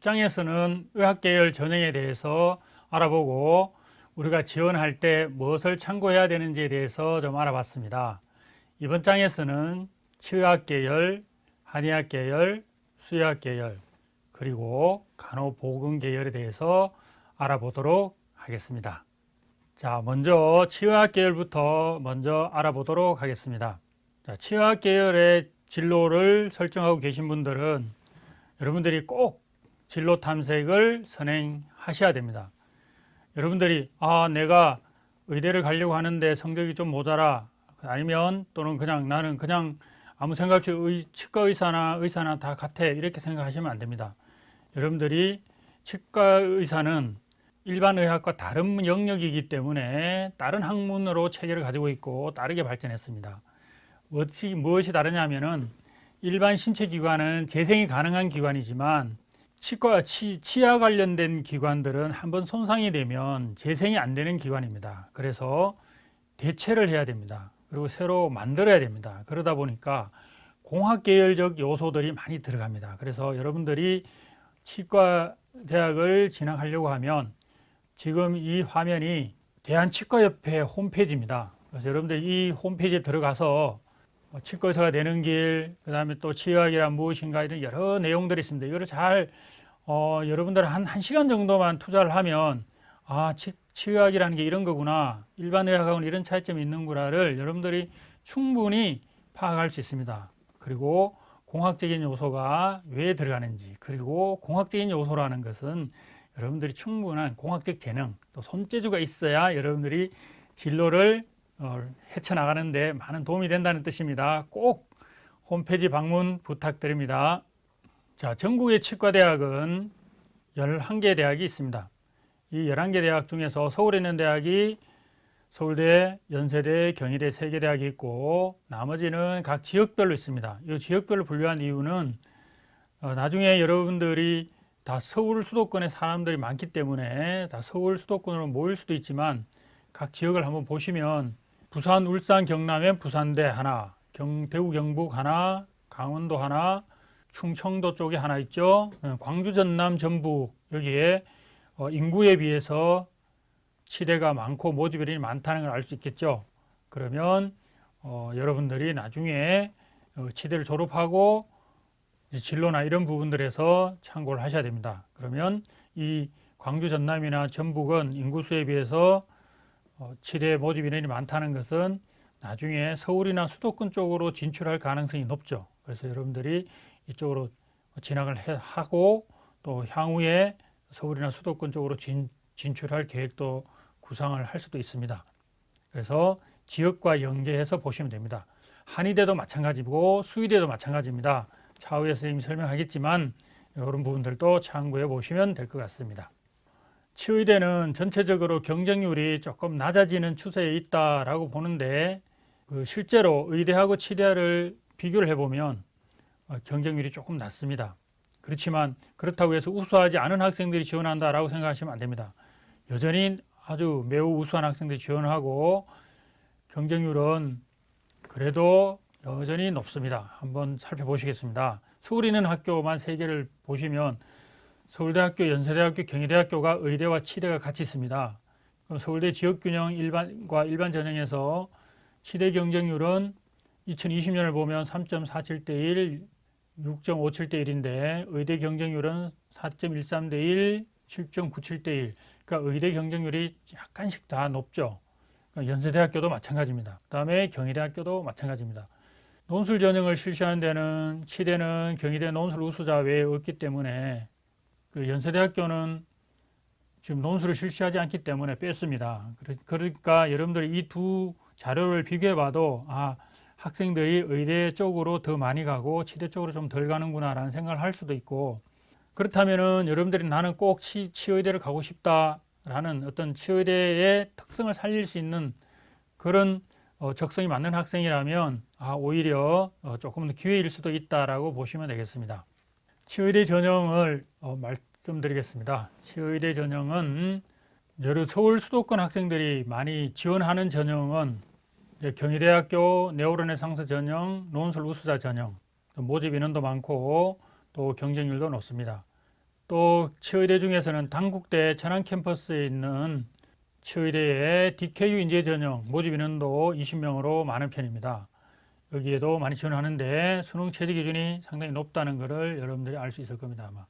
앞장에서는 의학계열 전형에 대해서 알아보고 우리가 지원할 때 무엇을 참고해야 되는지에 대해서 좀 알아봤습니다. 이번 장에서는 치의학계열, 한의학계열, 수의학계열, 그리고 간호보건계열에 대해서 알아보도록 하겠습니다. 자, 먼저 치의학계열부터 먼저 알아보도록 하겠습니다. 자, 치의학계열의 진로를 설정하고 계신 분들은 여러분들이 꼭 진로 탐색을 선행하셔야 됩니다. 여러분들이 내가 의대를 가려고 하는데 성적이 좀 모자라, 아니면 또는 나는 아무 생각 없이 치과 의사나 다 같아, 이렇게 생각하시면 안 됩니다. 여러분들이 치과 의사는 일반 의학과 다른 영역이기 때문에 다른 학문으로 체계를 가지고 있고 다르게 발전했습니다. 무엇이 다르냐면은 일반 신체기관은 재생이 가능한 기관이지만 치아 관련된 기관들은 한번 손상이 되면 재생이 안 되는 기관입니다. 그래서 대체를 해야 됩니다. 그리고 새로 만들어야 됩니다. 그러다 보니까 공학 계열적 요소들이 많이 들어갑니다. 그래서 여러분들이 치과 대학을 진학하려고 하면 지금 이 화면이 대한치과협회 홈페이지입니다. 그래서 여러분들 이 홈페이지에 들어가서 치과 의사가 되는 길, 그 다음에 또 치의학이란 무엇인가, 이런 여러 내용들이 있습니다. 이거를 잘 여러분들 한 시간 정도만 투자를 하면 치의학이라는 게 이런 거구나, 일반 의학하고는 이런 차이점이 있는구나를 여러분들이 충분히 파악할 수 있습니다. 그리고 공학적인 요소가 왜 들어가는지, 그리고 공학적인 요소라는 것은 여러분들이 충분한 공학적 재능, 또 손재주가 있어야 여러분들이 진로를 헤쳐나가는데 많은 도움이 된다는 뜻입니다. 꼭 홈페이지 방문 부탁드립니다. 자, 전국의 치과대학은 11개 대학이 있습니다. 이 11개 대학 중에서 서울에 있는 대학이 서울대, 연세대, 경희대 3개 대학이 있고 나머지는 각 지역별로 있습니다. 이 지역별로 분류한 이유는 나중에 여러분들이 다 서울 수도권에 사람들이 많기 때문에 다 서울 수도권으로 모일 수도 있지만 각 지역을 한번 보시면 부산, 울산, 경남엔 부산대 하나, 대구, 경북 하나, 강원도 하나, 충청도 쪽에 하나 있죠. 광주, 전남, 전북, 여기에 인구에 비해서 치대가 많고 모집 인원이 많다는 걸 알 수 있겠죠. 그러면 여러분들이 나중에 치대를 졸업하고 진로나 이런 부분들에서 참고를 하셔야 됩니다. 그러면 이 광주, 전남이나 전북은 인구수에 비해서 치대 모집 인원이 많다는 것은 나중에 서울이나 수도권 쪽으로 진출할 가능성이 높죠. 그래서 여러분들이 이쪽으로 진학을 하고 또 향후에 서울이나 수도권 쪽으로 진출할 계획도 구상을 할 수도 있습니다. 그래서 지역과 연계해서 보시면 됩니다. 한의대도 마찬가지고 수의대도 마찬가지입니다. 차후에 선생님이 설명하겠지만 이런 부분들도 참고해 보시면 될 것 같습니다. 치의대는 전체적으로 경쟁률이 조금 낮아지는 추세에 있다라고 보는데 실제로 의대하고 치대를 비교를 해보면 경쟁률이 조금 낮습니다. 그렇지만 그렇다고 해서 우수하지 않은 학생들이 지원한다라고 생각하시면 안 됩니다. 여전히 아주 매우 우수한 학생들이 지원하고 경쟁률은 그래도 여전히 높습니다. 한번 살펴보시겠습니다. 서울에 있는 학교만 3개를 보시면 서울대학교, 연세대학교, 경희대학교가 의대와 치대가 같이 있습니다. 서울대 지역균형 일반 전형에서 치대 경쟁률은 2020년을 보면 3.47대 1, 6.57대 1인데 의대 경쟁률은 4.13대 1, 7.97대 1. 그러니까 의대 경쟁률이 약간씩 다 높죠. 그러니까 연세대학교도 마찬가지입니다. 그 다음에 경희대학교도 마찬가지입니다. 논술 전형을 실시하는 데는 치대는 경희대 논술 우수자 외에 없기 때문에 연세대학교는 지금 논술을 실시하지 않기 때문에 뺐습니다. 그러니까 여러분들이 이 두 자료를 비교해 봐도 학생들이 의대 쪽으로 더 많이 가고 치대 쪽으로 좀 덜 가는구나 라는 생각을 할 수도 있고, 그렇다면은 여러분들이 나는 꼭 치의대를 가고 싶다라는 어떤 치의대의 특성을 살릴 수 있는 그런 적성이 맞는 학생이라면 오히려 조금 더 기회일 수도 있다라고 보시면 되겠습니다. 치의대 전형을 말씀드리겠습니다. 치의대 전형은 여러 서울 수도권 학생들이 많이 지원하는 전형은 경희대학교 네오르네상스 전형, 논술 우수자 전형, 모집 인원도 많고 또 경쟁률도 높습니다. 또 치의대 중에서는 단국대 천안 캠퍼스에 있는 치의대의 DKU 인재 전형 모집 인원도 20명으로 많은 편입니다. 여기에도 많이 지원하는데 수능 최저 기준이 상당히 높다는 것을 여러분들이 알 수 있을 겁니다. 아마.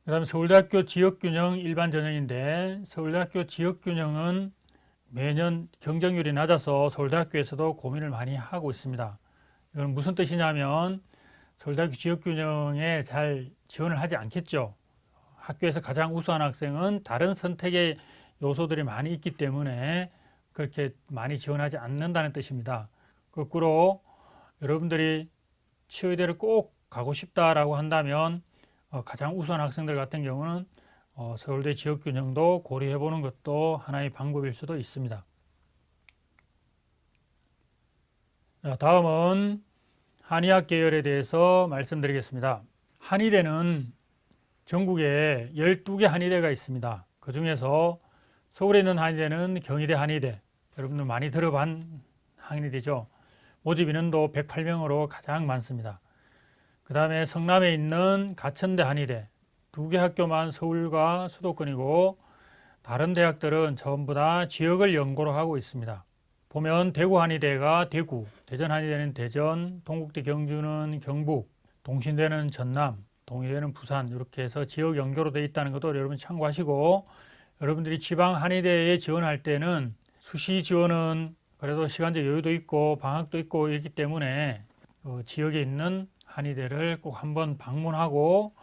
그 다음에 서울대학교 지역균형 일반 전형인데, 서울대학교 지역균형은 매년 경쟁률이 낮아서 서울대학교에서도 고민을 많이 하고 있습니다. 이건 무슨 뜻이냐면 서울대학교 지역균형에 잘 지원을 하지 않겠죠. 학교에서 가장 우수한 학생은 다른 선택의 요소들이 많이 있기 때문에 그렇게 많이 지원하지 않는다는 뜻입니다. 거꾸로 여러분들이 치의대를 꼭 가고 싶다라고 한다면 가장 우수한 학생들 같은 경우는 서울대 지역균형도 고려해 보는 것도 하나의 방법일 수도 있습니다. 다음은 한의학 계열에 대해서 말씀드리겠습니다. 한의대는 전국에 12개 한의대가 있습니다. 그 중에서 서울에 있는 한의대는 경희대 한의대, 여러분들 많이 들어본 한의대죠. 모집 인원도 108명으로 가장 많습니다. 그 다음에 성남에 있는 가천대 한의대, 2개 학교만 서울과 수도권이고 다른 대학들은 전부 다 지역을 연고로 하고 있습니다. 보면 대구 한의대가 대구, 대전 한의대는 대전, 동국대 경주는 경북, 동신대는 전남, 동의대는 부산, 이렇게 해서 지역 연계로 되어 있다는 것도 여러분 참고하시고, 여러분들이 지방 한의대에 지원할 때는 수시 지원은 그래도 시간적 여유도 있고 방학도 있고 있기 때문에 지역에 있는 한의대를 꼭 한번 방문하고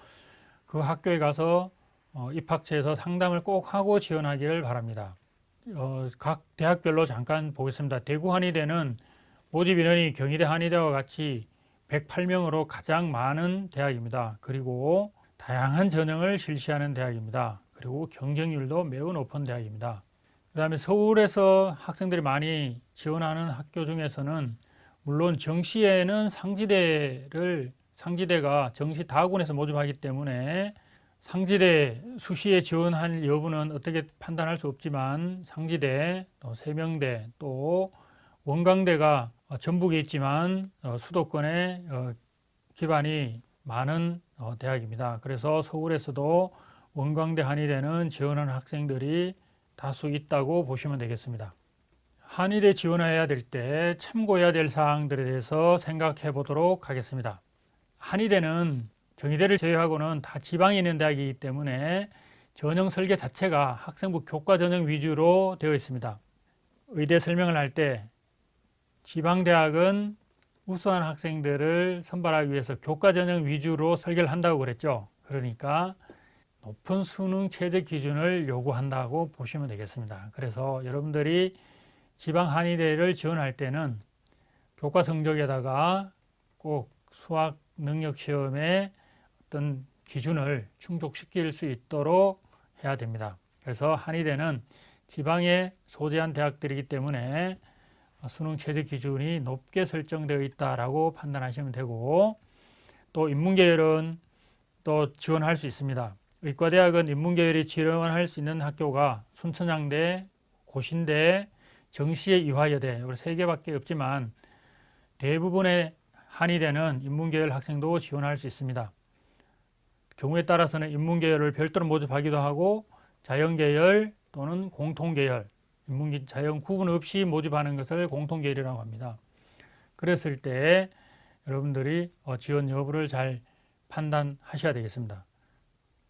그 학교에 가서 입학처에서 상담을 꼭 하고 지원하기를 바랍니다. 각 대학별로 잠깐 보겠습니다. 대구 한의대는 모집 인원이 경희대 한의대와 같이 108명으로 가장 많은 대학입니다. 그리고 다양한 전형을 실시하는 대학입니다. 그리고 경쟁률도 매우 높은 대학입니다. 그 다음에 서울에서 학생들이 많이 지원하는 학교 중에서는 물론 정시에는 상지대가 정시 다군에서 모집하기 때문에 상지대 수시에 지원할 여부는 어떻게 판단할 수 없지만 상지대, 또 세명대, 또 원광대가 전북에 있지만 수도권에 기반이 많은 대학입니다. 그래서 서울에서도 원광대 한의대는 지원하는 학생들이 다수 있다고 보시면 되겠습니다. 한의대 지원해야 될 때 참고해야 될 사항들에 대해서 생각해 보도록 하겠습니다. 한의대는 경희대를 제외하고는 다 지방에 있는 대학이기 때문에 전형 설계 자체가 학생부 교과 전형 위주로 되어 있습니다. 의대 설명을 할 때 지방대학은 우수한 학생들을 선발하기 위해서 교과 전형 위주로 설계를 한다고 그랬죠. 그러니까 높은 수능 최저 기준을 요구한다고 보시면 되겠습니다. 그래서 여러분들이 지방 한의대를 지원할 때는 교과 성적에다가 꼭 수학 능력 시험의 어떤 기준을 충족시킬 수 있도록 해야 됩니다. 그래서 한의대는 지방에 소재한 대학들이기 때문에 수능 최저 기준이 높게 설정되어 있다라고 판단하시면 되고, 또 인문계열은 또 지원할 수 있습니다. 의과대학은 인문계열이 지원할 수 있는 학교가 순천향대, 고신대, 정시의 이화여대, 이렇게 3개밖에 없지만 대부분의 한의대는 인문계열 학생도 지원할 수 있습니다. 경우에 따라서는 인문계열을 별도로 모집하기도 하고 자연계열 또는 공통계열, 인문계 자연 구분 없이 모집하는 것을 공통계열이라고 합니다. 그랬을 때 여러분들이 지원 여부를 잘 판단하셔야 되겠습니다.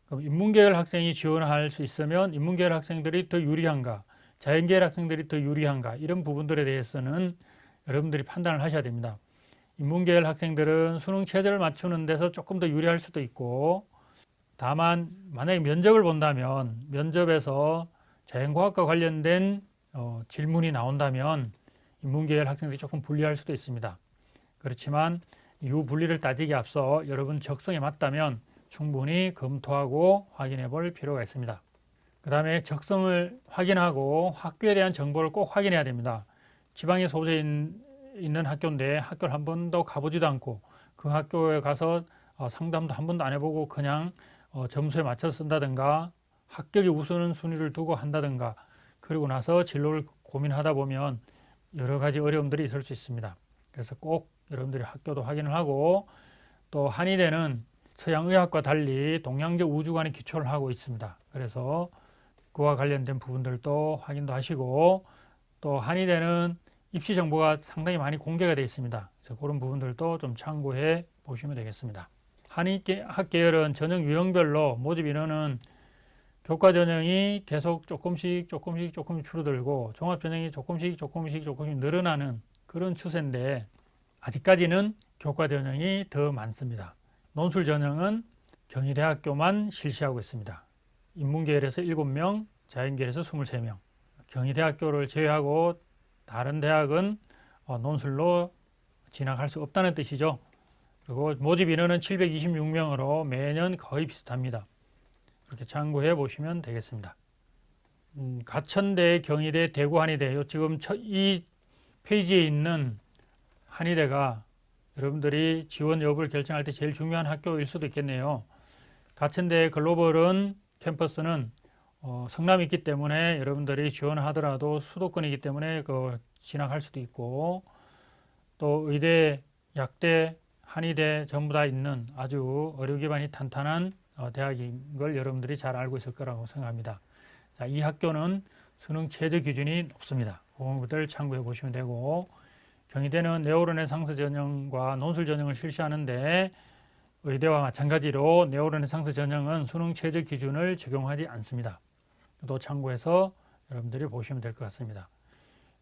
그럼 인문계열 학생이 지원할 수 있으면 인문계열 학생들이 더 유리한가, 자연계열 학생들이 더 유리한가, 이런 부분들에 대해서는 여러분들이 판단을 하셔야 됩니다. 인문계열 학생들은 수능 최저를 맞추는 데서 조금 더 유리할 수도 있고, 다만 만약에 면접을 본다면 면접에서 자연과학과 관련된 질문이 나온다면 인문계열 학생들이 조금 불리할 수도 있습니다. 그렇지만 이 분리를 따지기 앞서 여러분 적성에 맞다면 충분히 검토하고 확인해 볼 필요가 있습니다. 그 다음에 적성을 확인하고 학교에 대한 정보를 꼭 확인해야 됩니다. 지방에 소재 있는 학교인데 학교를 한 번도 가보지도 않고 그 학교에 가서 상담도 한 번도 안 해보고 그냥 점수에 맞춰서 쓴다든가 합격의 우선순위를 두고 한다든가, 그리고 나서 진로를 고민하다 보면 여러 가지 어려움들이 있을 수 있습니다. 그래서 꼭 여러분들이 학교도 확인을 하고, 또 한의대는 서양의학과 달리 동양적 우주관에 기초를 하고 있습니다. 그래서 그와 관련된 부분들도 확인도 하시고, 또 한의대는 입시 정보가 상당히 많이 공개가 되어 있습니다. 그래서 그런 부분들도 좀 참고해 보시면 되겠습니다. 한의학 계열은 전형 유형별로 모집 인원은 교과 전형이 계속 조금씩 줄어들고 종합 전형이 조금씩 늘어나는 그런 추세인데, 아직까지는 교과 전형이 더 많습니다. 논술 전형은 경희대학교만 실시하고 있습니다. 인문계열에서 7명, 자연계열에서 23명. 경희대학교를 제외하고 다른 대학은 논술로 진학할 수 없다는 뜻이죠. 그리고 모집 인원은 726명으로 매년 거의 비슷합니다. 이렇게 참고해 보시면 되겠습니다. 가천대, 경희대, 대구 한의대, 지금 이 페이지에 있는 한의대가 여러분들이 지원 여부를 결정할 때 제일 중요한 학교일 수도 있겠네요. 가천대 글로벌은 캠퍼스는 성남이 있기 때문에 여러분들이 지원하더라도 수도권이기 때문에 진학할 수도 있고, 또 의대, 약대, 한의대 전부 다 있는 아주 의료 기반이 탄탄한 대학인 걸 여러분들이 잘 알고 있을 거라고 생각합니다. 자, 이 학교는 수능 최저 기준이 높습니다. 그런 것들 참고해 보시면 되고, 경희대는 네오르네상스 전형과 논술 전형을 실시하는데 의대와 마찬가지로 네오르네상스 전형은 수능 최저 기준을 적용하지 않습니다. 또 참고해서 여러분들이 보시면 될 것 같습니다.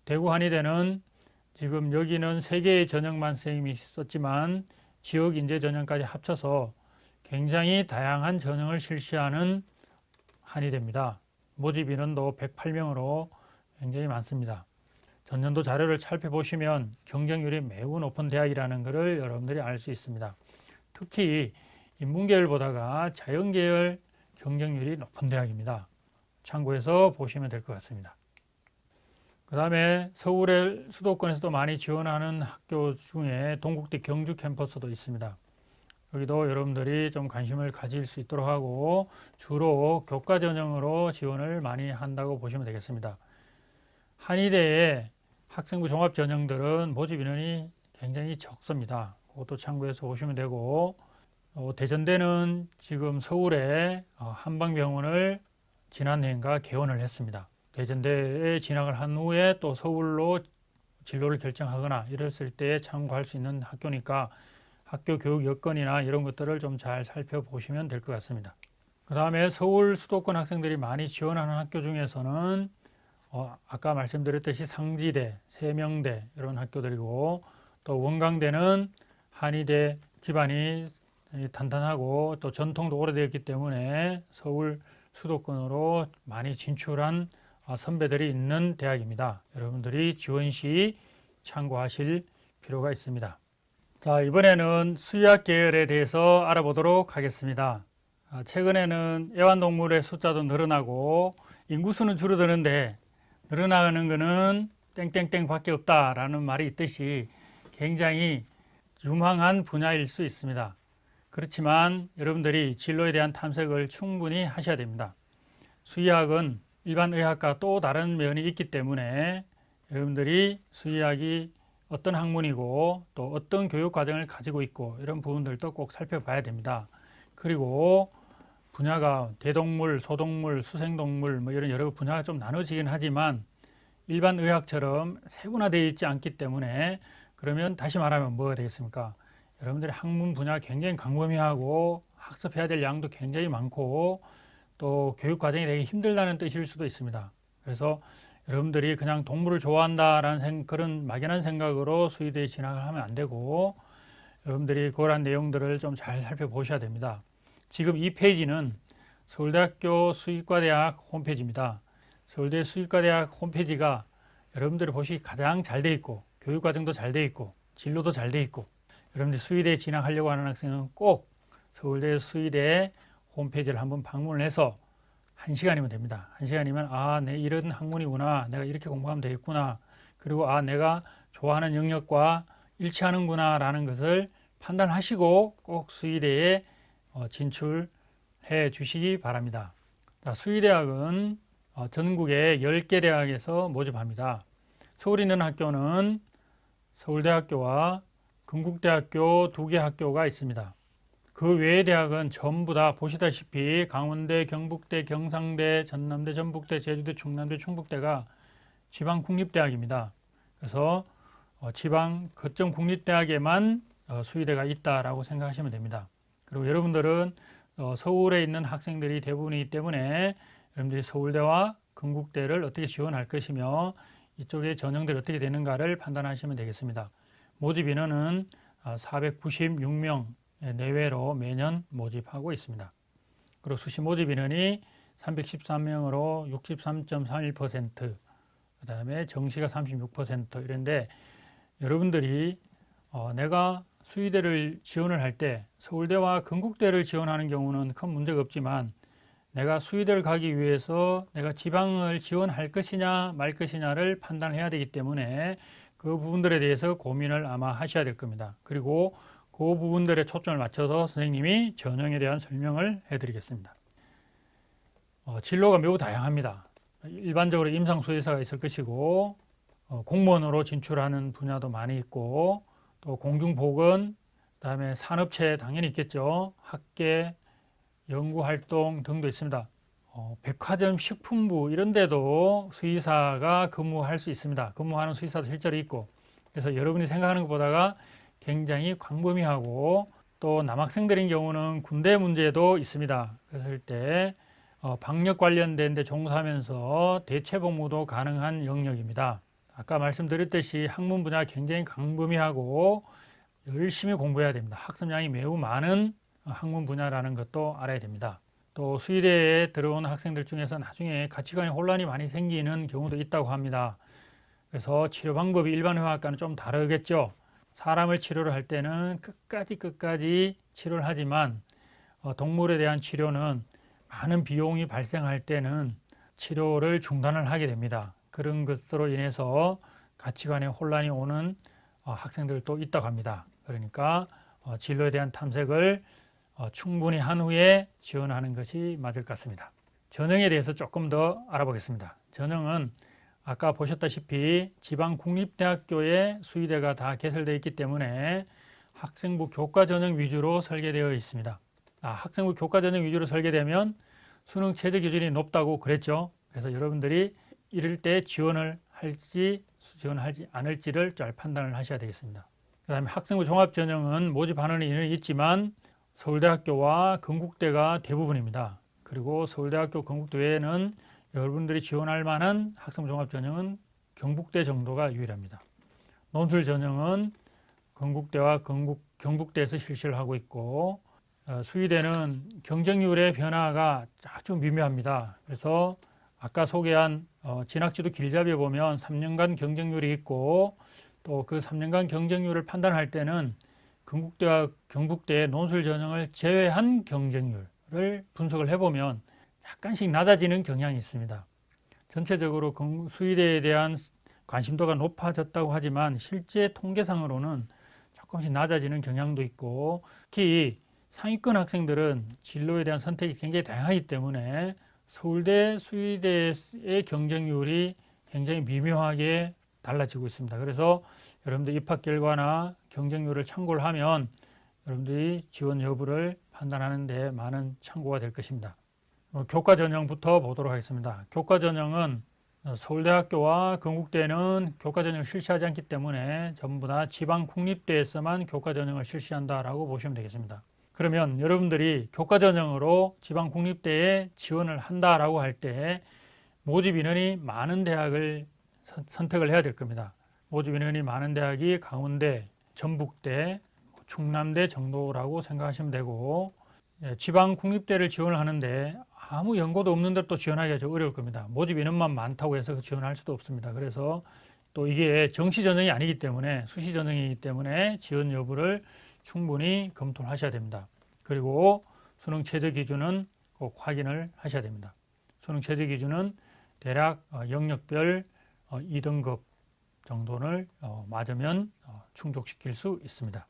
대구 한의대는 지금 여기는 3개의 전형만 선생님이 썼지만 지역 인재 전형까지 합쳐서 굉장히 다양한 전형을 실시하는 한의대입니다. 모집 인원도 108명으로 굉장히 많습니다. 전년도 자료를 살펴보시면 경쟁률이 매우 높은 대학이라는 것을 여러분들이 알 수 있습니다. 특히 인문계열보다가 자연계열 경쟁률이 높은 대학입니다. 참고해서 보시면 될 것 같습니다. 그 다음에 서울의 수도권에서도 많이 지원하는 학교 중에 동국대 경주 캠퍼스도 있습니다. 여기도 여러분들이 좀 관심을 가질 수 있도록 하고 주로 교과 전형으로 지원을 많이 한다고 보시면 되겠습니다. 한의대의 학생부 종합 전형들은 모집 인원이 굉장히 적습니다. 그것도 참고해서 보시면 되고, 대전대는 지금 서울에 한방병원을 지난해인가 개원을 했습니다. 대전대에 진학을 한 후에 또 서울로 진로를 결정하거나 이랬을 때 참고할 수 있는 학교니까 학교 교육 여건이나 이런 것들을 좀 잘 살펴보시면 될 것 같습니다. 그 다음에 서울 수도권 학생들이 많이 지원하는 학교 중에서는 아까 말씀드렸듯이 상지대, 세명대 이런 학교들이고, 또 원광대는 한의대 기반이 탄탄하고 또 전통도 오래되었기 때문에 서울 수도권으로 많이 진출한 선배들이 있는 대학입니다. 여러분들이 지원 시 참고하실 필요가 있습니다. 자, 이번에는 수의학 계열에 대해서 알아보도록 하겠습니다. 최근에는 애완동물의 숫자도 늘어나고 인구수는 줄어드는데 늘어나는 것은 땡땡땡 밖에 없다라는 말이 있듯이 굉장히 유망한 분야일 수 있습니다. 그렇지만 여러분들이 진로에 대한 탐색을 충분히 하셔야 됩니다. 수의학은 일반 의학과 또 다른 면이 있기 때문에 여러분들이 수의학이 어떤 학문이고 또 어떤 교육 과정을 가지고 있고 이런 부분들도 꼭 살펴봐야 됩니다. 그리고 분야가 대동물, 소동물, 수생동물 뭐 이런 여러 분야가 좀 나눠지긴 하지만 일반 의학처럼 세분화되어 있지 않기 때문에, 그러면 다시 말하면 뭐가 되겠습니까? 여러분들이 학문 분야가 굉장히 광범위하고 학습해야 될 양도 굉장히 많고 또 교육 과정이 되게 힘들다는 뜻일 수도 있습니다. 그래서 여러분들이 그냥 동물을 좋아한다라는 그런 막연한 생각으로 수의대에 진학을 하면 안 되고 여러분들이 그러한 내용들을 좀 잘 살펴보셔야 됩니다. 지금 이 페이지는 서울대학교 수의과대학 홈페이지입니다. 서울대 수의과대학 홈페이지가 여러분들이 보시기 가장 잘 돼 있고 교육과정도 잘 돼 있고 진로도 잘 돼 있고, 여러분들이 수의대에 진학하려고 하는 학생은 꼭 서울대 수의대 홈페이지를 한번 방문을 해서 1시간이면 됩니다. 1시간이면 내 이런 학문이구나, 내가 이렇게 공부하면 되겠구나, 그리고 내가 좋아하는 영역과 일치하는구나 라는 것을 판단하시고 꼭 수의대에 진출해 주시기 바랍니다. 수의대학은 전국에 10개 대학에서 모집합니다. 서울에 있는 학교는 서울대학교와 건국대학교 2개 학교가 있습니다. 그 외의 대학은 전부 다 보시다시피 강원대, 경북대, 경상대, 전남대, 전북대, 제주대, 충남대, 충북대가 지방 국립대학입니다. 그래서 지방 거점 국립대학에만 수의대가 있다라고 생각하시면 됩니다. 그리고 여러분들은 서울에 있는 학생들이 대부분이기 때문에 여러분들이 서울대와 건국대를 어떻게 지원할 것이며 이쪽의 전형들이 어떻게 되는가를 판단하시면 되겠습니다. 모집 인원은 496명 내외로 매년 모집하고 있습니다. 그리고 수시 모집 인원이 313명으로 63.31%, 그 다음에 정시가 36% 이런데 여러분들이 내가 수의대를 지원을 할 때 서울대와 건국대를 지원하는 경우는 큰 문제가 없지만 내가 수의대를 가기 위해서 내가 지방을 지원할 것이냐 말 것이냐를 판단해야 되기 때문에 그 부분들에 대해서 고민을 아마 하셔야 될 겁니다. 그리고 그 부분들에 초점을 맞춰서 선생님이 전형에 대한 설명을 해드리겠습니다. 진로가 매우 다양합니다. 일반적으로 임상수의사가 있을 것이고 공무원으로 진출하는 분야도 많이 있고 또 공중보건, 그다음에 산업체 당연히 있겠죠. 학계, 연구활동 등도 있습니다. 백화점, 식품부 이런 데도 수의사가 근무할 수 있습니다. 근무하는 수의사도 실제로 있고 그래서 여러분이 생각하는 것보다가 굉장히 광범위하고 또 남학생들인 경우는 군대 문제도 있습니다. 그랬을 때 방역 관련된 데 종사하면서 대체 복무도 가능한 영역입니다. 아까 말씀드렸듯이 학문 분야가 굉장히 광범위하고 열심히 공부해야 됩니다. 학습량이 매우 많은 학문 분야라는 것도 알아야 됩니다. 또 수의대에 들어온 학생들 중에서 나중에 가치관의 혼란이 많이 생기는 경우도 있다고 합니다. 그래서 치료 방법이 일반의학과는 좀 다르겠죠. 사람을 치료를 할 때는 끝까지 치료를 하지만 동물에 대한 치료는 많은 비용이 발생할 때는 치료를 중단을 하게 됩니다. 그런 것으로 인해서 가치관의 혼란이 오는 학생들도 있다고 합니다. 그러니까 진로에 대한 탐색을 충분히 한 후에 지원하는 것이 맞을 것 같습니다. 전형에 대해서 조금 더 알아보겠습니다. 전형은 아까 보셨다시피 지방 국립대학교에 수의대가 다 개설되어 있기 때문에 학생부 교과 전형 위주로 설계되어 있습니다. 학생부 교과 전형 위주로 설계되면 수능 최저 기준이 높다고 그랬죠. 그래서 여러분들이 이럴 때 지원을 할지 지원하지 않을지를 잘 판단을 하셔야 되겠습니다. 그 다음에 학생부 종합전형은 모집하는 인원이 있지만 서울대학교와 건국대가 대부분입니다. 그리고 서울대학교, 건국대 외에는 여러분들이 지원할 만한 학생부 종합전형은 경북대 정도가 유일합니다. 논술 전형은 건국대와 경북대에서 실시를 하고 있고 수의대는 경쟁률의 변화가 아주 미묘합니다. 그래서 아까 소개한 진학지도 길잡이에 보면 3년간 경쟁률이 있고 또 그 3년간 경쟁률을 판단할 때는 건국대와 경북대의 논술 전형을 제외한 경쟁률을 분석을 해보면 약간씩 낮아지는 경향이 있습니다. 전체적으로 수의대에 대한 관심도가 높아졌다고 하지만 실제 통계상으로는 조금씩 낮아지는 경향도 있고 특히 상위권 학생들은 진로에 대한 선택이 굉장히 다양하기 때문에 서울대, 수의대의 경쟁률이 굉장히 미묘하게 달라지고 있습니다. 그래서 여러분들 입학 결과나 경쟁률을 참고를 하면 여러분들이 지원 여부를 판단하는 데 많은 참고가 될 것입니다. 교과 전형부터 보도록 하겠습니다. 교과 전형은 서울대학교와 건국대는 교과 전형을 실시하지 않기 때문에 전부 다 지방 국립대에서만 교과 전형을 실시한다라고 보시면 되겠습니다. 그러면 여러분들이 교과 전형으로 지방 국립대에 지원을 한다라고 할 때 모집 인원이 많은 대학을 선택을 해야 될 겁니다. 모집 인원이 많은 대학이 강원대, 전북대, 충남대 정도라고 생각하시면 되고 지방 국립대를 지원을 하는데 아무 연고도 없는데 또 지원하기가 좀 어려울 겁니다. 모집 인원만 많다고 해서 지원할 수도 없습니다. 그래서 또 이게 정시 전형이 아니기 때문에 수시 전형이기 때문에 지원 여부를 충분히 검토를 하셔야 됩니다. 그리고 수능 최저 기준은 꼭 확인을 하셔야 됩니다. 수능 최저 기준은 대략 영역별 2등급 정도를 맞으면 충족시킬 수 있습니다.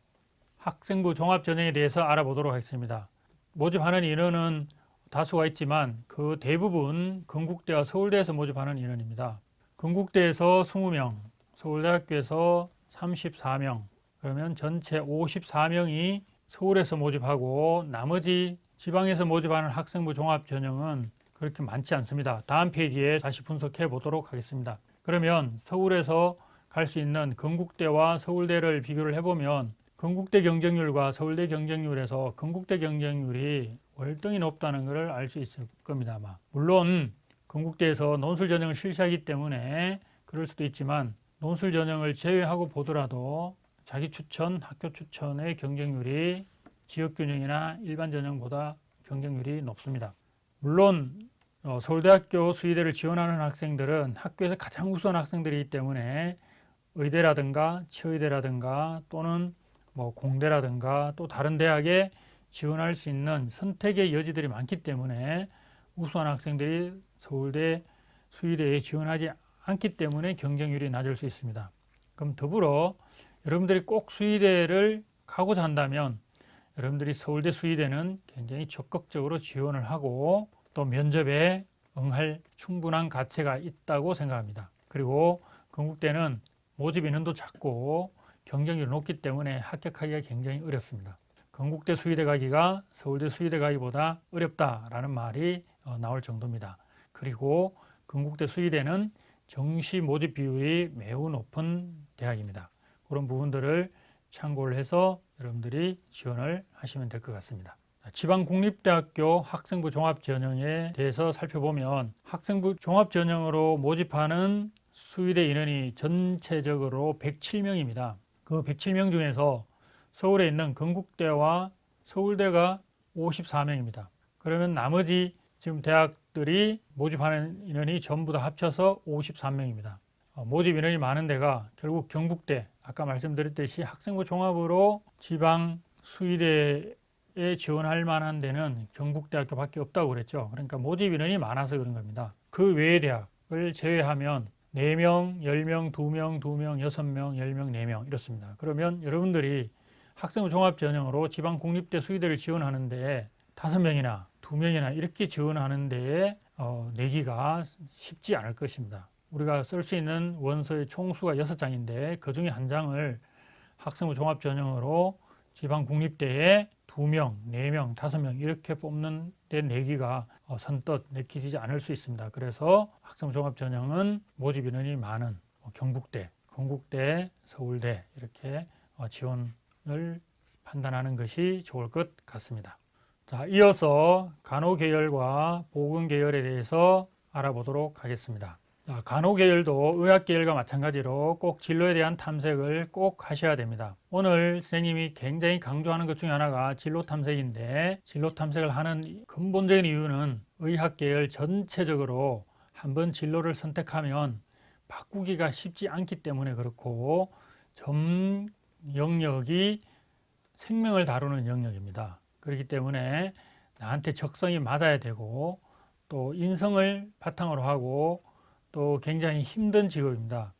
학생부 종합전형에 대해서 알아보도록 하겠습니다. 모집하는 인원은 다수가 있지만 그 대부분 건국대와 서울대에서 모집하는 인원입니다. 건국대에서 20명, 서울대학교에서 34명, 그러면 전체 54명이 서울에서 모집하고 나머지 지방에서 모집하는 학생부 종합전형은 그렇게 많지 않습니다. 다음 페이지에 다시 분석해 보도록 하겠습니다. 그러면 서울에서 갈 수 있는 건국대와 서울대를 비교를 해보면 건국대 경쟁률과 서울대 경쟁률에서 건국대 경쟁률이 월등히 높다는 것을 알 수 있을 겁니다. 아마. 물론 건국대에서 논술 전형을 실시하기 때문에 그럴 수도 있지만 논술 전형을 제외하고 보더라도 자기 추천, 학교 추천의 경쟁률이 지역균형이나 일반 전형보다 경쟁률이 높습니다. 물론 서울대학교 수의대를 지원하는 학생들은 학교에서 가장 우수한 학생들이기 때문에 의대라든가 치의대라든가 또는 공대라든가 또 다른 대학에 지원할 수 있는 선택의 여지들이 많기 때문에 우수한 학생들이 서울대 수의대에 지원하지 않기 때문에 경쟁률이 낮을 수 있습니다. 그럼 더불어 여러분들이 꼭 수의대를 가고자 한다면 여러분들이 서울대 수의대는 굉장히 적극적으로 지원을 하고 또 면접에 응할 충분한 가치가 있다고 생각합니다. 그리고 건국대는 모집 인원도 작고 경쟁률이 높기 때문에 합격하기가 굉장히 어렵습니다. 건국대 수의대 가기가 서울대 수의대 가기보다 어렵다라는 말이 나올 정도입니다. 그리고 건국대 수의대는 정시 모집 비율이 매우 높은 대학입니다. 그런 부분들을 참고를 해서 여러분들이 지원을 하시면 될 것 같습니다. 지방국립대학교 학생부 종합전형에 대해서 살펴보면 학생부 종합전형으로 모집하는 수의대 인원이 전체적으로 107명입니다. 그 107명 중에서 서울에 있는 건국대와 서울대가 54명입니다. 그러면 나머지 지금 대학들이 모집하는 인원이 전부 다 합쳐서 53명입니다. 모집 인원이 많은 데가 결국 경북대, 아까 말씀드렸듯이 학생부 종합으로 지방 수의대에 지원할 만한 데는 경북대학교밖에 없다고 그랬죠. 그러니까 모집 인원이 많아서 그런 겁니다. 그 외의 대학을 제외하면 4명, 10명, 2명, 2명, 6명, 10명, 4명 이렇습니다. 그러면 여러분들이 학생부 종합전형으로 지방 국립대 수의대를 지원하는데 5명이나 2명이나 이렇게 지원하는 데에 내기가 쉽지 않을 것입니다. 우리가 쓸 수 있는 원서의 총수가 6장인데 그 중에 한 장을 학생부 종합전형으로 지방 국립대에 2명, 4명, 5명 이렇게 뽑는 데 내기가 선뜻 내키지 않을 수 있습니다. 그래서 학생부 종합전형은 모집 인원이 많은 경북대, 건국대, 서울대 이렇게 지원을 판단하는 것이 좋을 것 같습니다. 자, 이어서 간호계열과 보건계열에 대해서 알아보도록 하겠습니다. 자, 간호계열도 의학계열과 마찬가지로 꼭 진로에 대한 탐색을 꼭 하셔야 됩니다. 오늘 선생님이 굉장히 강조하는 것 중에 하나가 진로 탐색인데 진로 탐색을 하는 근본적인 이유는 의학계열 전체적으로 한번 진로를 선택하면 바꾸기가 쉽지 않기 때문에 그렇고 전 영역이 생명을 다루는 영역입니다. 그렇기 때문에 나한테 적성이 맞아야 되고 또 인성을 바탕으로 하고 또 굉장히 힘든 직업입니다.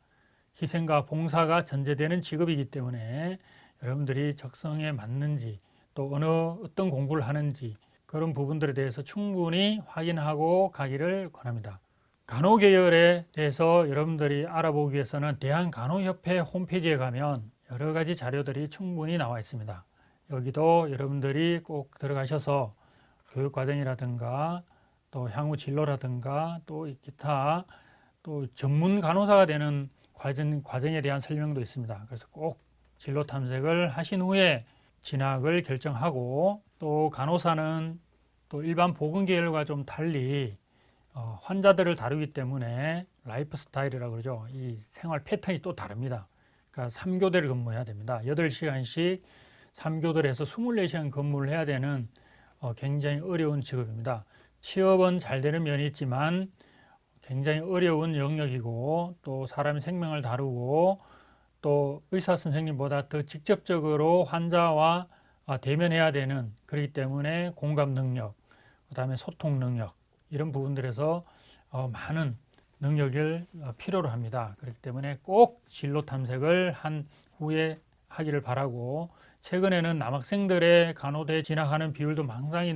희생과 봉사가 전제되는 직업이기 때문에 여러분들이 적성에 맞는지 또 어떤 공부를 하는지 그런 부분들에 대해서 충분히 확인하고 가기를 권합니다. 간호계열에 대해서 여러분들이 알아보기 위해서는 대한간호협회 홈페이지에 가면 여러 가지 자료들이 충분히 나와 있습니다. 여기도 여러분들이 꼭 들어가셔서 교육과정이라든가 또 향후 진로라든가 또 기타 또 전문 간호사가 되는 과정에 대한 설명도 있습니다. 그래서 꼭 진로 탐색을 하신 후에 진학을 결정하고 또 간호사는 또 일반 보건계열과 좀 달리 환자들을 다루기 때문에 라이프 스타일이라고 그러죠. 이 생활 패턴이 또 다릅니다. 그러니까 3교대를 근무해야 됩니다. 8시간씩 3교대를 해서 24시간 근무를 해야 되는 굉장히 어려운 직업입니다. 취업은 잘 되는 면이 있지만 굉장히 어려운 영역이고 또 사람의 생명을 다루고 또 의사 선생님보다 더 직접적으로 환자와 대면해야 되는 그렇기 때문에 공감 능력, 그 다음에 소통 능력 이런 부분들에서 많은 능력을 필요로 합니다. 그렇기 때문에 꼭 진로 탐색을 한 후에 하기를 바라고 최근에는 남학생들의 간호대에 진학하는 비율도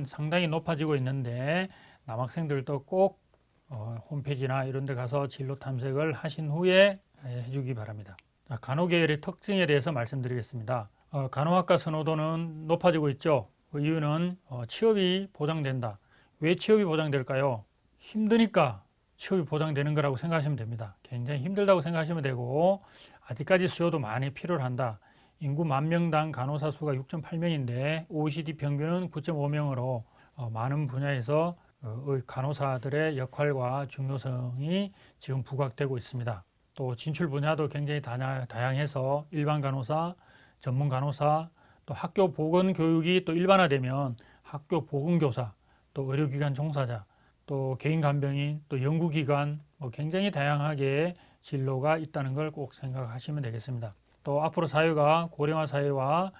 상당히 높아지고 있는데 남학생들도 꼭 홈페이지나 이런 데 가서 진로 탐색을 하신 후에 해주기 바랍니다. 간호계열의 특징에 대해서 말씀드리겠습니다. 간호학과 선호도는 높아지고 있죠. 그 이유는 취업이 보장된다. 왜 취업이 보장될까요? 힘드니까 취업이 보장되는 거라고 생각하시면 됩니다. 굉장히 힘들다고 생각하시면 되고, 아직까지 수요도 많이 필요로 한다. 인구 10,000명당 간호사 수가 6.8명인데 OECD 평균은 9.5명으로 많은 분야에서 간호사들의 역할과 중요성이 지금 부각되고 있습니다. 또 진출 분야도 굉장히 다양해서 일반 간호사, 전문 간호사, 또 학교 보건 교육이 또 일반화되면 학교 보건교사, 또 의료기관 종사자, 또 개인 간병인, 또 연구기관, 굉장히 다양하게 진로가 있다는 걸 꼭 생각하시면 되겠습니다. 또 앞으로 사회가 고령화 사회와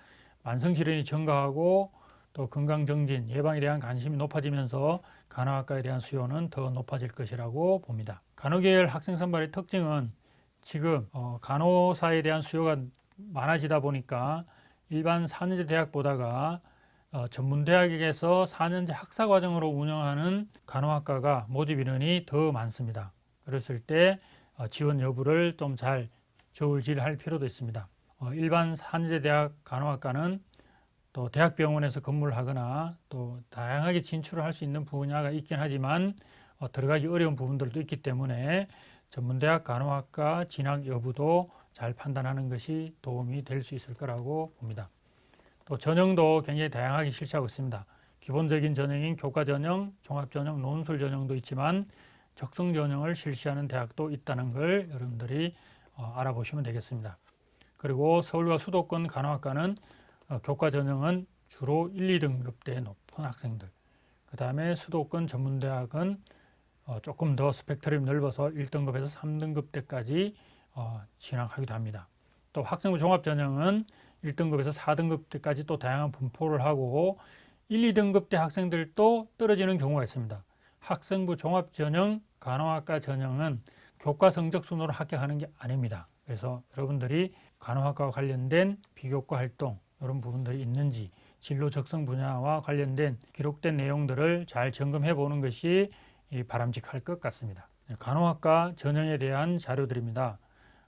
만성질환이 증가하고 또 건강정진, 예방에 대한 관심이 높아지면서 간호학과에 대한 수요는 더 높아질 것이라고 봅니다. 간호계열 학생 선발의 특징은 지금 간호사에 대한 수요가 많아지다 보니까 일반 4년제 대학보다가 전문대학에서 4년제 학사과정으로 운영하는 간호학과가 모집 인원이 더 많습니다. 그랬을 때 지원 여부를 좀 잘 저울질할 필요도 있습니다. 일반 4년제 대학 간호학과는 또 대학병원에서 근무를 하거나 또 다양하게 진출을 할 수 있는 분야가 있긴 하지만 들어가기 어려운 부분들도 있기 때문에 전문대학 간호학과 진학 여부도 잘 판단하는 것이 도움이 될 수 있을 거라고 봅니다. 또 전형도 굉장히 다양하게 실시하고 있습니다. 기본적인 전형인 교과 전형, 종합 전형, 논술 전형도 있지만 적성 전형을 실시하는 대학도 있다는 걸 여러분들이 알아보시면 되겠습니다. 그리고 서울과 수도권 간호학과는 교과 전형은 주로 1, 2등급대 높은 학생들, 그 다음에 수도권 전문대학은 조금 더 스펙트럼이 넓어서 1등급에서 3등급 때까지 진학하기도 합니다. 또 학생부 종합전형은 1등급에서 4등급 때까지 또 다양한 분포를 하고 1, 2등급 대 학생들도 떨어지는 경우가 있습니다. 학생부 종합전형, 간호학과 전형은 교과 성적 순으로 합격하는 게 아닙니다. 그래서 여러분들이 간호학과와 관련된 비교과 활동 이런 부분들이 있는지 진로 적성 분야와 관련된 기록된 내용들을 잘 점검해 보는 것이 바람직할 것 같습니다. 간호학과 전형에 대한 자료들입니다.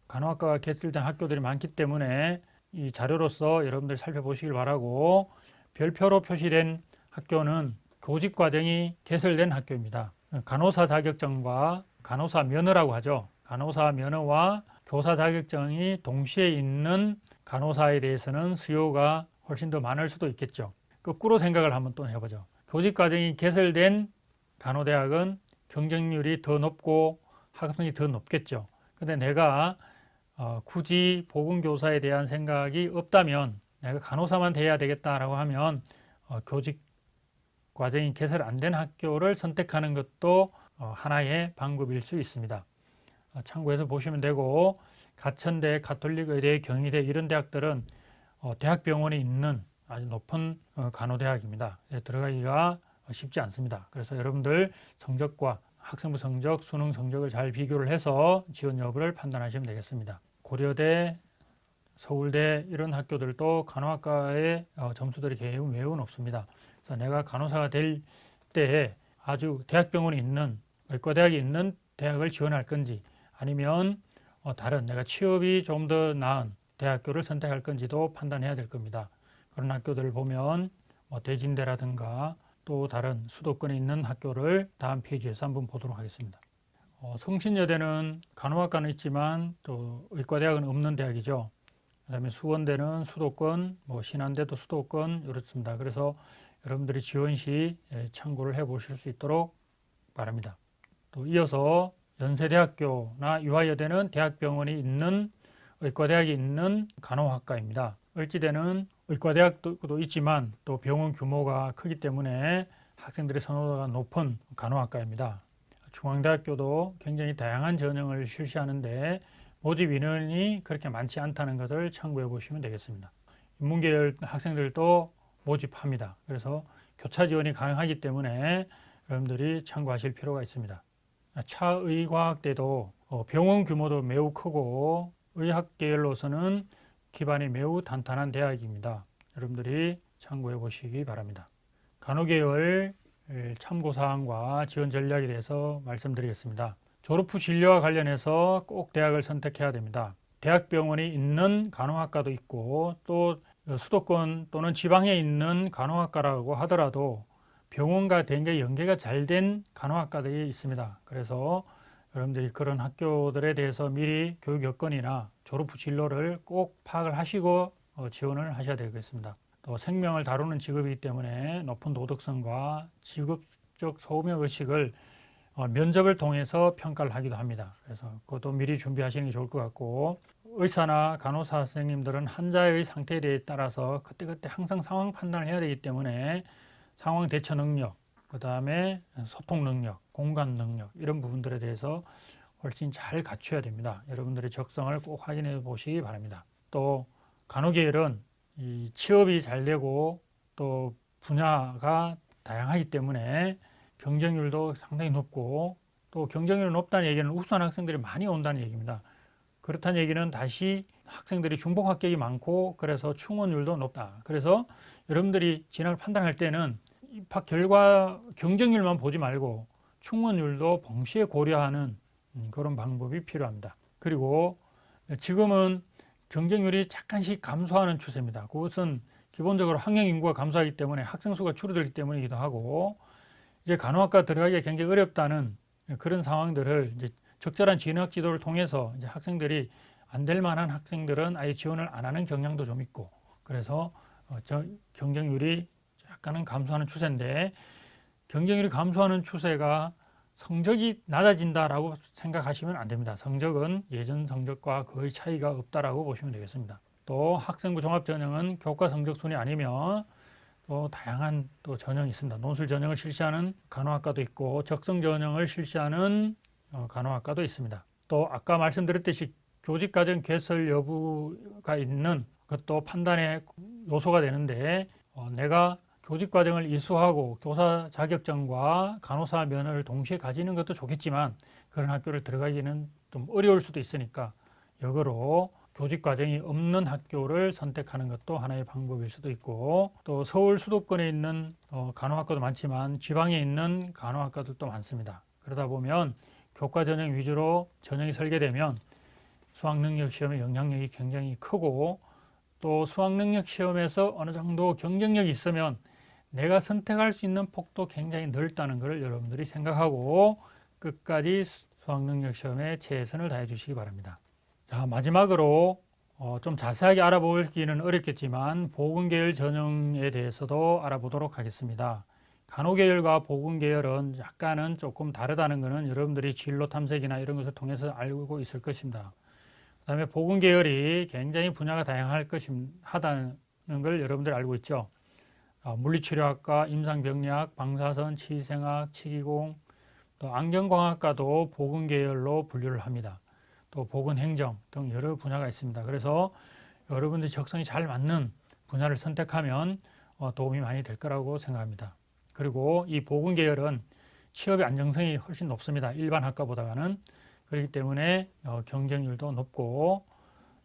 간호학과가 개설된 학교들이 많기 때문에 이 자료로서 여러분들 살펴보시길 바라고, 별표로 표시된 학교는 교직 과정이 개설된 학교입니다. 간호사 자격증과 간호사 면허라고 하죠. 간호사 면허와 교사 자격증이 동시에 있는 간호사에 대해서는 수요가 훨씬 더 많을 수도 있겠죠. 거꾸로 생각을 한번 또 해보죠. 교직 과정이 개설된 간호대학은 경쟁률이 더 높고 학업성이 더 높겠죠. 근데 내가 굳이 보건교사에 대한 생각이 없다면 내가 간호사만 돼야 되겠다라고 하면 교직 과정이 개설 안 된 학교를 선택하는 것도 하나의 방법일 수 있습니다. 참고해서 보시면 되고, 가천대, 가톨릭의대, 경희대 이런 대학들은 대학병원에 있는 아주 높은 간호대학입니다. 들어가기가 쉽지 않습니다. 그래서 여러분들 성적과 학생부 성적, 수능 성적을 잘 비교를 해서 지원 여부를 판단하시면 되겠습니다. 고려대, 서울대 이런 학교들도 간호학과의 점수들이 매우 높습니다. 그래서 내가 간호사가 될 때에 아주 대학병원이 있는, 의과대학이 있는 대학을 지원할 건지 아니면 다른 내가 취업이 좀 더 나은 대학교를 선택할 건지도 판단해야 될 겁니다. 그런 학교들을 보면 대진대라든가 또 다른 수도권에 있는 학교를 다음 페이지에서 한번 보도록 하겠습니다. 성신여대는 간호학과는 있지만 또 의과대학은 없는 대학이죠. 그 다음에 수원대는 수도권, 신안대도 수도권 이렇습니다. 그래서 여러분들이 지원 시 참고를 해 보실 수 있도록 바랍니다. 또 이어서 연세대학교나 유아여대는 대학병원이 있는, 의과대학이 있는 간호학과입니다. 을지대는 의과대학도 있지만 또 병원 규모가 크기 때문에 학생들의 선호도가 높은 간호학과입니다. 중앙대학교도 굉장히 다양한 전형을 실시하는데 모집 인원이 그렇게 많지 않다는 것을 참고해 보시면 되겠습니다. 인문계열 학생들도 모집합니다. 그래서 교차 지원이 가능하기 때문에 여러분들이 참고하실 필요가 있습니다. 차의과학대도 병원 규모도 매우 크고 의학 계열로서는 기반이 매우 탄탄한 대학입니다. 여러분들이 참고해 보시기 바랍니다. 간호계열 참고사항과 지원 전략에 대해서 말씀드리겠습니다. 졸업 후 진료와 관련해서 꼭 대학을 선택해야 됩니다. 대학병원이 있는 간호학과도 있고 또 수도권 또는 지방에 있는 간호학과라고 하더라도 병원과 굉장히 연계가 잘 된 간호학과들이 있습니다. 그래서 여러분들이 그런 학교들에 대해서 미리 교육 여건이나 졸업 후 진로를 꼭 파악을 하시고 지원을 하셔야 되겠습니다. 또 생명을 다루는 직업이기 때문에 높은 도덕성과 직업적 소명 의식을 면접을 통해서 평가를 하기도 합니다. 그래서 그것도 미리 준비하시는 게 좋을 것 같고, 의사나 간호사 선생님들은 환자의 상태에 따라서 그때그때 항상 상황 판단을 해야 되기 때문에 상황 대처 능력, 그 다음에 소통 능력, 공감 능력 이런 부분들에 대해서 훨씬 잘 갖춰야 됩니다. 여러분들의 적성을 꼭 확인해 보시기 바랍니다. 또 간호계열은 이 취업이 잘 되고 또 분야가 다양하기 때문에 경쟁률도 상당히 높고, 또 경쟁률이 높다는 얘기는 우수한 학생들이 많이 온다는 얘기입니다. 그렇다는 얘기는 다시 학생들이 중복 합격이 많고 그래서 충원율도 높다. 그래서 여러분들이 진학을 판단할 때는 입학 결과 경쟁률만 보지 말고 충원율도 동시에 고려하는 그런 방법이 필요합니다. 그리고 지금은 경쟁률이 약간씩 감소하는 추세입니다. 그것은 기본적으로 학령 인구가 감소하기 때문에 학생 수가 줄어들기 때문이기도 하고, 이제 간호학과 들어가기가 굉장히 어렵다는 그런 상황들을 이제 적절한 진학 지도를 통해서 이제 학생들이 안 될 만한 학생들은 아예 지원을 안 하는 경향도 좀 있고, 그래서 경쟁률이 약간은 감소하는 추세인데, 경쟁률이 감소하는 추세가 성적이 낮아진다라고 생각하시면 안 됩니다. 성적은 예전 성적과 거의 차이가 없다라고 보시면 되겠습니다. 또 학생부 종합전형은 교과 성적 순위 아니면 또 다양한 또 전형이 있습니다. 논술 전형을 실시하는 간호학과도 있고 적성 전형을 실시하는 간호학과도 있습니다. 또 아까 말씀드렸듯이 교직과정 개설 여부가 있는 것도 판단의 요소가 되는데, 내가 교직과정을 이수하고 교사 자격증과 간호사 면허를 동시에 가지는 것도 좋겠지만 그런 학교를 들어가기는 좀 어려울 수도 있으니까 역으로 교직과정이 없는 학교를 선택하는 것도 하나의 방법일 수도 있고, 또 서울 수도권에 있는 간호학과도 많지만 지방에 있는 간호학과들도 많습니다. 그러다 보면 교과 전형 위주로 전형이 설계되면 수학능력 시험의 영향력이 굉장히 크고, 또 수학능력 시험에서 어느 정도 경쟁력이 있으면 내가 선택할 수 있는 폭도 굉장히 넓다는 것을 여러분들이 생각하고 끝까지 수학능력 시험에 최선을 다해 주시기 바랍니다. 자, 마지막으로 좀 자세하게 알아보기는 어렵겠지만 보건계열 전형에 대해서도 알아보도록 하겠습니다. 간호계열과 보건계열은 약간은 조금 다르다는 것은 여러분들이 진로 탐색이나 이런 것을 통해서 알고 있을 것입니다. 그 다음에 보건계열이 굉장히 분야가 다양하다는 걸 여러분들 알고 있죠. 물리치료학과, 임상병리학, 방사선, 치의생학, 치기공, 또 안경광학과도 보건계열로 분류를 합니다. 또 보건행정 등 여러 분야가 있습니다. 그래서 여러분들이 적성이 잘 맞는 분야를 선택하면 도움이 많이 될 거라고 생각합니다. 그리고 이 보건계열은 취업의 안정성이 훨씬 높습니다. 일반 학과보다는. 그렇기 때문에 경쟁률도 높고,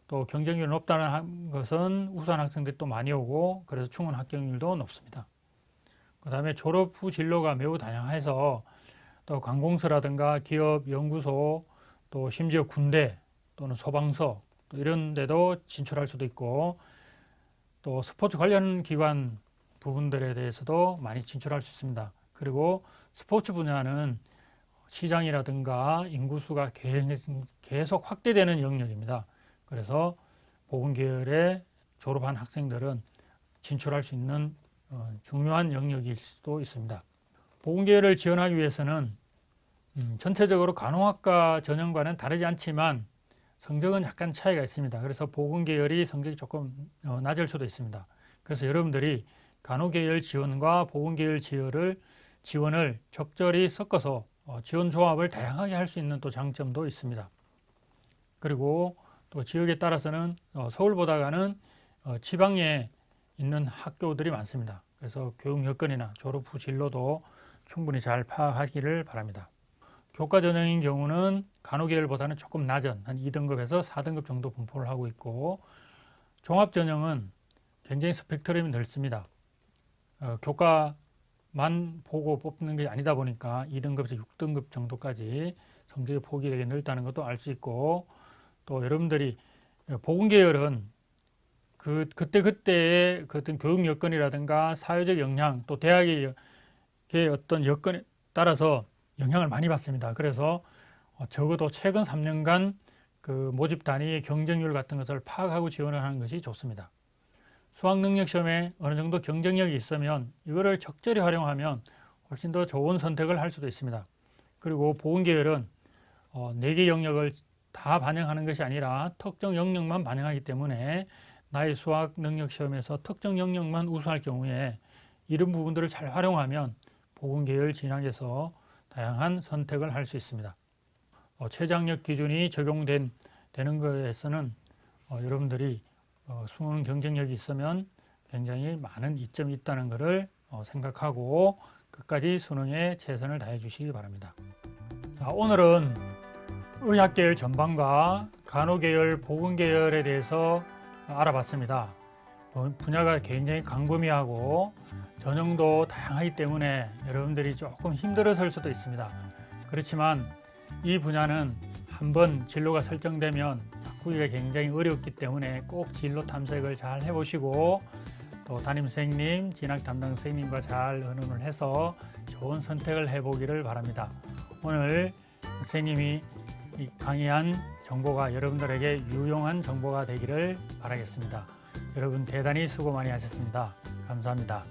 또 경쟁률이 높다는 것은 우수한 학생들이 또 많이 오고 그래서 충원 합격률도 높습니다. 그 다음에 졸업 후 진로가 매우 다양해서 또 관공서라든가 기업, 연구소, 또 심지어 군대 또는 소방서 또 이런 데도 진출할 수도 있고, 또 스포츠 관련 기관 부분들에 대해서도 많이 진출할 수 있습니다. 그리고 스포츠 분야는 시장이라든가 인구수가 계속 확대되는 영역입니다. 그래서 보건계열에 졸업한 학생들은 진출할 수 있는 중요한 영역일 수도 있습니다. 보건계열을 지원하기 위해서는 전체적으로 간호학과 전형과는 다르지 않지만 성적은 약간 차이가 있습니다. 그래서 보건계열이 성적이 조금 낮을 수도 있습니다. 그래서 여러분들이 간호계열 지원과 보건계열 지원을 적절히 섞어서 지원 조합을 다양하게 할 수 있는 또 장점도 있습니다. 그리고 또 지역에 따라서는 서울보다는 지방에 있는 학교들이 많습니다. 그래서 교육 여건이나 졸업 후 진로도 충분히 잘 파악하기를 바랍니다. 교과 전형인 경우는 간호계열보다는 조금 낮은 한 2등급에서 4등급 정도 분포를 하고 있고, 종합 전형은 굉장히 스펙트럼이 넓습니다. 교과만 보고 뽑는 게 아니다 보니까 2등급에서 6등급 정도까지 성적의 폭이 되게 넓다는 것도 알 수 있고, 또 여러분들이 보건계열은 그때의 그 어떤 교육 여건이라든가 사회적 영향, 또 대학의 어떤 여건에 따라서 영향을 많이 받습니다. 그래서 적어도 최근 3년간 그 모집 단위의 경쟁률 같은 것을 파악하고 지원을 하는 것이 좋습니다. 수학 능력 시험에 어느 정도 경쟁력이 있으면 이거를 적절히 활용하면 훨씬 더 좋은 선택을 할 수도 있습니다. 그리고 보건계열은 4개 영역을 다 반영하는 것이 아니라 특정 영역만 반영하기 때문에 나의 수학 능력 시험에서 특정 영역만 우수할 경우에 이런 부분들을 잘 활용하면 보건계열 진학에서 다양한 선택을 할 수 있습니다. 최저학력 기준이 적용되는 것에서는 여러분들이 수능 경쟁력이 있으면 굉장히 많은 이점이 있다는 것을 생각하고 끝까지 수능에 최선을 다해 주시기 바랍니다. 자, 오늘은 의학계열 전반과 간호계열, 보건계열에 대해서 알아봤습니다. 분야가 굉장히 광범위하고 전형도 다양하기 때문에 여러분들이 조금 힘들어질 수도 있습니다. 그렇지만 이 분야는 한번 진로가 설정되면 바꾸기가 굉장히 어렵기 때문에 꼭 진로 탐색을 잘 해보시고 또 담임 선생님, 진학 담당 선생님과 잘 의논을 해서 좋은 선택을 해보기를 바랍니다. 오늘 선생님이 강의한 정보가 여러분들에게 유용한 정보가 되기를 바라겠습니다. 여러분 대단히 수고 많이 하셨습니다. 감사합니다.